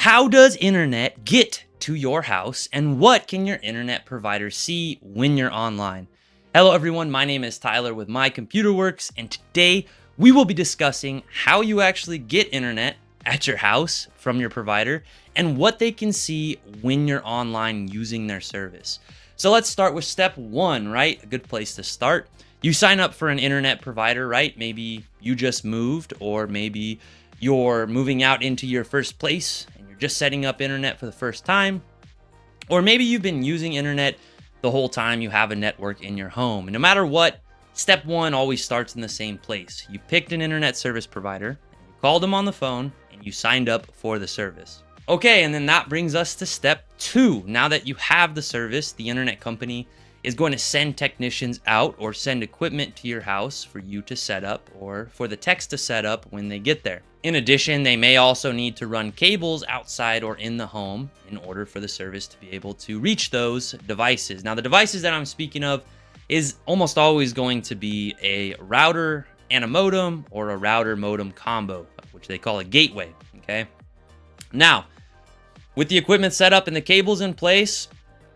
How does internet get to your house, and what can your internet provider see when you're online? Hello everyone, my name is Tyler with My Computer Works, and today we will be discussing how you actually get internet at your house from your provider and what they can see when you're online using their service. So let's start with step one, right? A good place to start. You sign up for an internet provider, right? Maybe you just moved, or maybe you're moving out into your first place and you're just setting up internet for the first time. Or maybe you've been using internet the whole time you have a network in your home. And no matter what, step one always starts in the same place. You picked an internet service provider, and you called them on the phone, and you signed up for the service. Okay, and then that brings us to step two. Now that you have the service, the internet company is going to send technicians out or send equipment to your house for you to set up, or for the techs to set up when they get there. In addition, they may also need to run cables outside or in the home in order for the service to be able to reach those devices. Now, the devices that I'm speaking of is almost always going to be a router and a modem, or a router modem combo, which they call a gateway, okay? Now, with the equipment set up and the cables in place,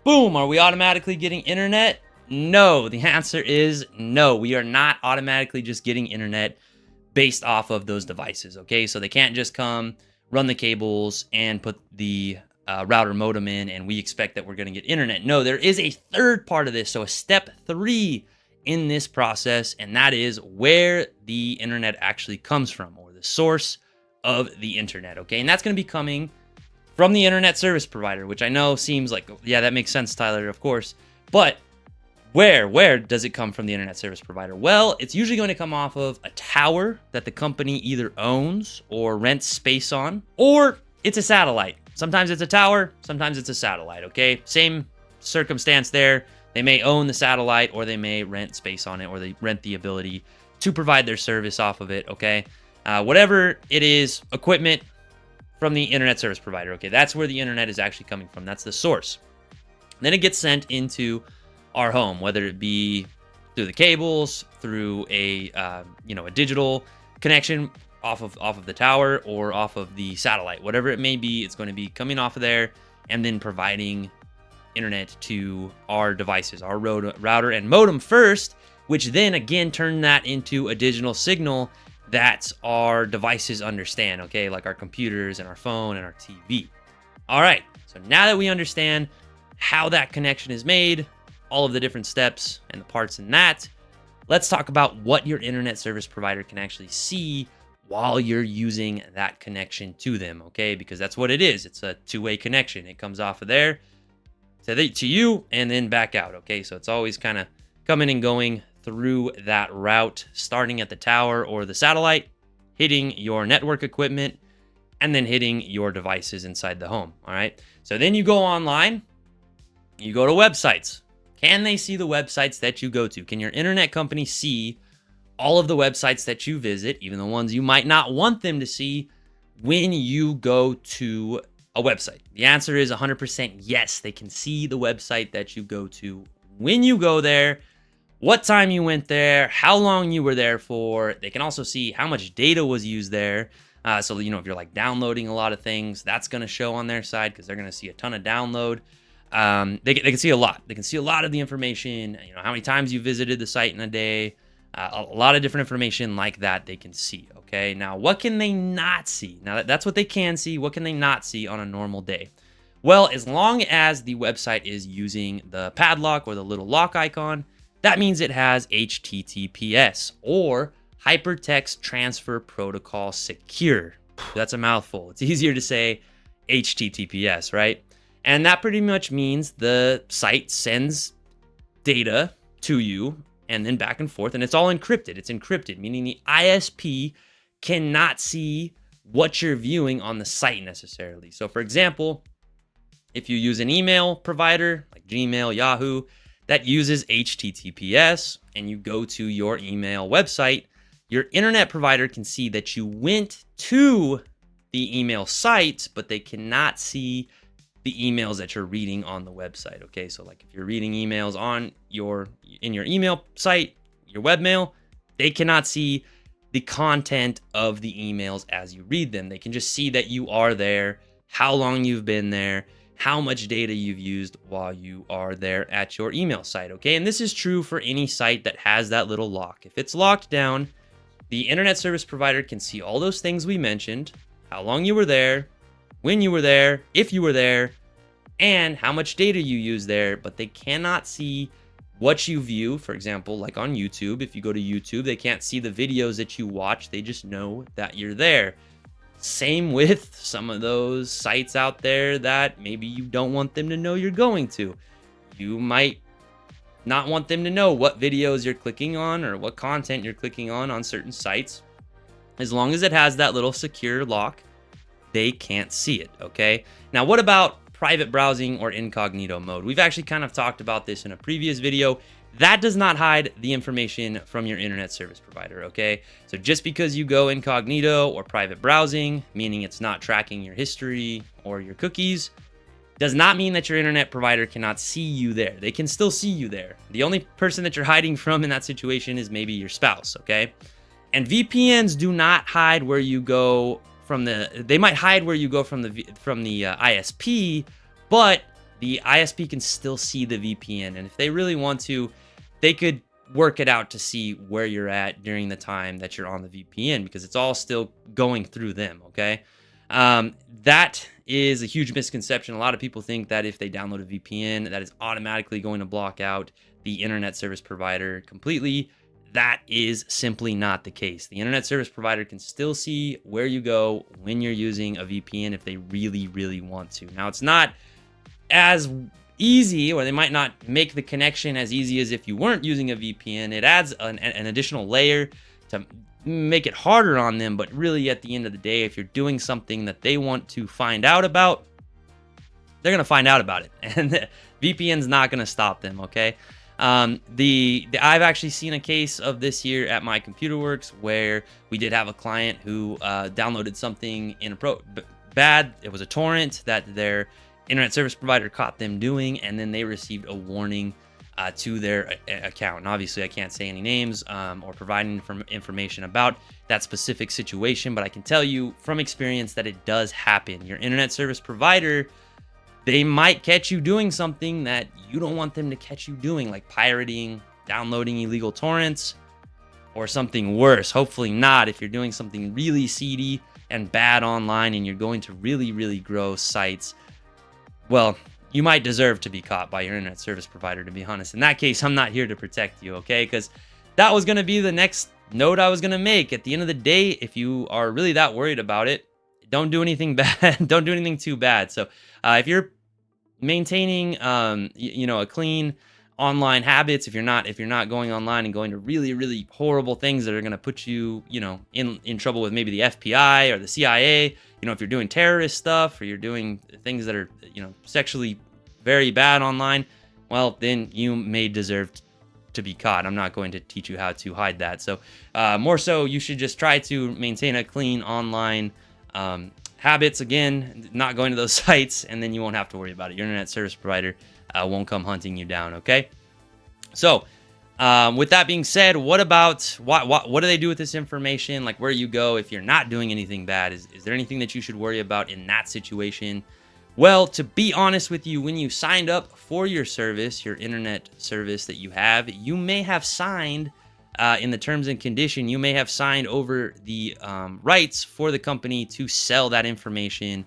boom, are we automatically getting internet? No, the answer is no. We are not automatically just getting internet based off of those devices, okay? So they can't just come, run the cables, and put the router modem in, and we expect that we're gonna get internet. No, there is a third part of this, so a step three in this process, and that is where the internet actually comes from, or the source of the internet, okay? And that's gonna be coming from the internet service provider, which I know seems like, yeah, that makes sense, Tyler, of course. But where does it come from the internet service provider? Well, it's usually going to come off of a tower that the company either owns or rents space on, or it's a satellite. Sometimes it's a tower, sometimes it's a satellite, okay? Same circumstance there. They may own the satellite, or they may rent space on it, or they rent the ability to provide their service off of it, okay? Whatever it is, equipment from the internet service provider, okay? That's where the internet is actually coming from. That's the source. Then it gets sent into our home, whether it be through the cables, through a digital connection off of the tower, or off of the satellite, whatever it may be. It's going to be coming off of there and then providing internet to our devices, our router and modem first, which then again turn that into a digital signal that our devices understand, okay, like our computers and our phone and our TV. All right, so now that we understand how that connection is made, all of the different steps and the parts in that, let's talk about what your internet service provider can actually see while you're using that connection to them, okay? Because that's what it is. It's a two-way connection. It comes off of there to you and then back out, okay? So it's always kind of coming and going through that route, starting at the tower or the satellite, hitting your network equipment, and then hitting your devices inside the home, all right? So then you go online, you go to websites. Can they see the websites that you go to? Can your internet company see all of the websites that you visit, even the ones you might not want them to see, when you go to a website? The answer is 100% yes. They can see the website that you go to when you go there, what time you went there, how long you were there for. They can also see how much data was used there. So, if you're like downloading a lot of things, that's going to show on their side, because they're going to see a ton of download. They can see a lot. They can see a lot of the information, how many times you visited the site in a day, a lot of different information like that they can see, okay? Now, what can they not see? Now, that's what they can see. What can they not see on a normal day? Well, as long as the website is using the padlock or the little lock icon, that means it has HTTPS, or Hypertext Transfer Protocol Secure. That's a mouthful. It's easier to say HTTPS, right? And that pretty much means the site sends data to you and then back and forth, and it's all encrypted. It's encrypted, meaning the ISP cannot see what you're viewing on the site necessarily. So for example, if you use an email provider like Gmail, Yahoo, that uses HTTPS, and you go to your email website, your internet provider can see that you went to the email site, but they cannot see the emails that you're reading on the website, okay? So like if you're reading emails in your email site, your webmail, they cannot see the content of the emails as you read them. They can just see that you are there how long you've been there, how much data you've used while you are there at your email site, okay? And this is true for any site that has that little lock. If it's locked down, the internet service provider can see all those things we mentioned, how long you were there, when you were there, if you were there, and how much data you use there, but they cannot see what you view. For example, like on YouTube, if you go to YouTube, they can't see the videos that you watch. They just know that you're there. Same with some of those sites out there that maybe you don't want them to know you're going to. You might not want them to know what videos you're clicking on or what content you're clicking on certain sites. As long as it has that little secure lock, they can't see it, okay? Now, what about private browsing or incognito mode? We've actually kind of talked about this in a previous video. That does not hide the information from your internet service provider, okay? So just because you go incognito or private browsing, meaning it's not tracking your history or your cookies, does not mean that your internet provider cannot see you there. They can still see you there. The only person that you're hiding from in that situation is maybe your spouse, okay? And VPNs do not hide where you go from they might hide where you go from the ISP, but the ISP can still see the VPN. And if they really want to, they could work it out to see where you're at during the time that you're on the VPN, because it's all still going through them, okay? That is a huge misconception. A lot of people think that if they download a VPN, that is automatically going to block out the internet service provider completely. That is simply not the case. The internet service provider can still see where you go when you're using a VPN if they really, really want to. Now, it's not as easy, or they might not make the connection as easy as if you weren't using a VPN. It adds an additional layer to make it harder on them, but really at the end of the day, if you're doing something that they want to find out about, they're going to find out about it, and the VPN's not going to stop them, okay? I've actually seen a case of this here at My Computer Works where we did have a client who downloaded something bad. It was a torrent that their internet service provider caught them doing, and then they received a warning to their account. And obviously, I can't say any names or provide any information about that specific situation, but I can tell you from experience that it does happen. Your internet service provider, they might catch you doing something that you don't want them to catch you doing, like pirating, downloading illegal torrents, or something worse. Hopefully not. If you're doing something really seedy and bad online and you're going to really, really gross sites, well, you might deserve to be caught by your internet service provider, to be honest. In that case, I'm not here to protect you, okay? Because that was going to be the next note I was going to make. At the end of the day, if you are really that worried about it, don't do anything bad. Don't do anything too bad. So if you're maintaining, a clean online habits, if you're not going online and going to really, really horrible things that are going to put you, in trouble with maybe the FBI or the CIA, if you're doing terrorist stuff or you're doing things that are, sexually very bad online, well, then you may deserve to be caught. I'm not going to teach you how to hide that. So more so, you should just try to maintain a clean online habits. Again, not going to those sites, and then you won't have to worry about it. Your internet service provider won't come hunting you down, okay? So with that being said, what do they do with this information? Like, where you go if you're not doing anything bad? Is there anything that you should worry about in that situation? Well, to be honest with you, when you signed up for your service, your internet service that you have, you may have signed in the terms and condition, you may have signed over the rights for the company to sell that information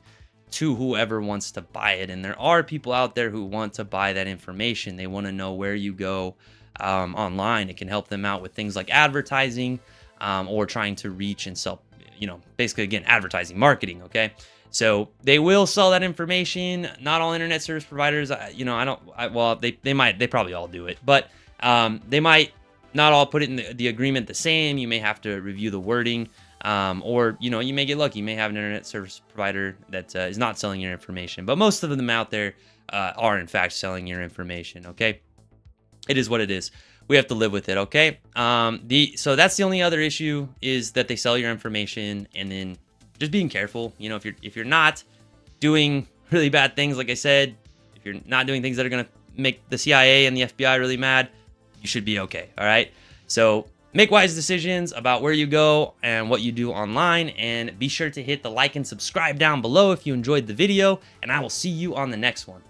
to whoever wants to buy it. And there are people out there who want to buy that information. They want to know where you go online. It can help them out with things like advertising or trying to reach and sell, basically, again, advertising, marketing, okay? So they will sell that information. Not all internet service providers, they probably all do it, but they might not all put it in the agreement the same. You may have to review the wording, or you may get lucky. You may have an internet service provider that is not selling your information, but most of them out there are in fact selling your information. Okay, it is what it is. We have to live with it. Okay. So that's the only other issue, is that they sell your information, and then just being careful. If you're not doing really bad things, like I said, if you're not doing things that are going to make the CIA and the FBI really mad, you should be okay. All right. So Make wise decisions about where you go and what you do online, and be sure to hit the like and subscribe down below if you enjoyed the video, and I will see you on the next one.